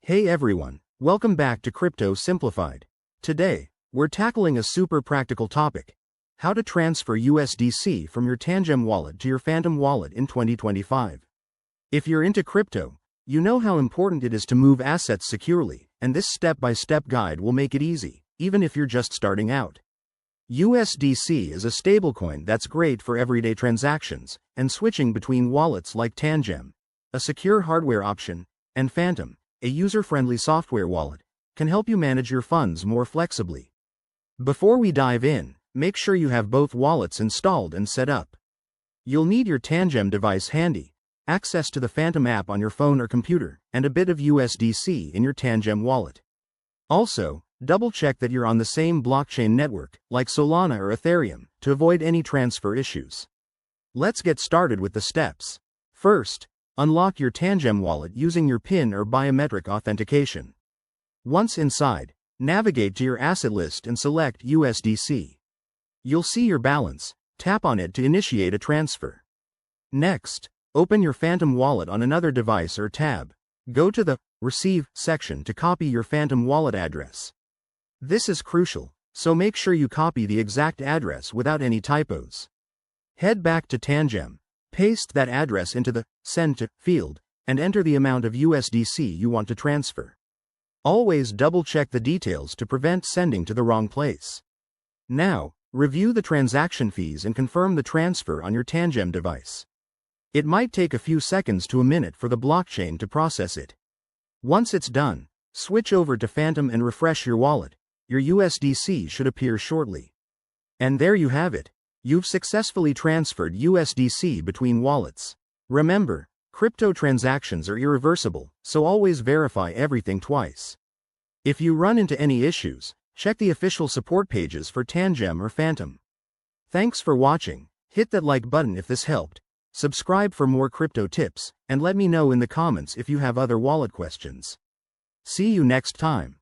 Hey everyone, welcome back to Crypto Simplified. Today, we're tackling a super practical topic: how to transfer USDC from your Tangem wallet to your Phantom wallet in 2025. If you're into crypto, you know how important it is to move assets securely, and this step-by-step guide will make it easy, even if you're just starting out. USDC is a stablecoin that's great for everyday transactions and switching between wallets like Tangem, a secure hardware option, and Phantom, a user-friendly software wallet, can help you manage your funds more flexibly. Before we dive in, make sure you have both wallets installed and set up. You'll need your Tangem device handy, access to the Phantom app on your phone or computer, and a bit of USDC in your Tangem wallet. Also, double-check that you're on the same blockchain network, like Solana or Ethereum, to avoid any transfer issues. Let's get started with the steps. First, unlock your Tangem wallet using your PIN or biometric authentication. Once inside, navigate to your asset list and select USDC. You'll see your balance. Tap on it to initiate a transfer. Next, open your Phantom wallet on another device or tab. Go to the Receive section to copy your Phantom wallet address. This is crucial, so make sure you copy the exact address without any typos. Head back to Tangem, paste that address into the Send to field, and enter the amount of USDC you want to transfer. Always double-check the details to prevent sending to the wrong place. Now, review the transaction fees and confirm the transfer on your Tangem device. It might take a few seconds to a minute for the blockchain to process it. Once it's done, switch over to Phantom and refresh your wallet. Your USDC should appear shortly. And there you have it. You've successfully transferred USDC between wallets. Remember, crypto transactions are irreversible, so always verify everything twice. If you run into any issues, check the official support pages for Tangem or Phantom. Thanks for watching. Hit that like button if this helped. Subscribe for more crypto tips, and let me know in the comments if you have other wallet questions. See you next time.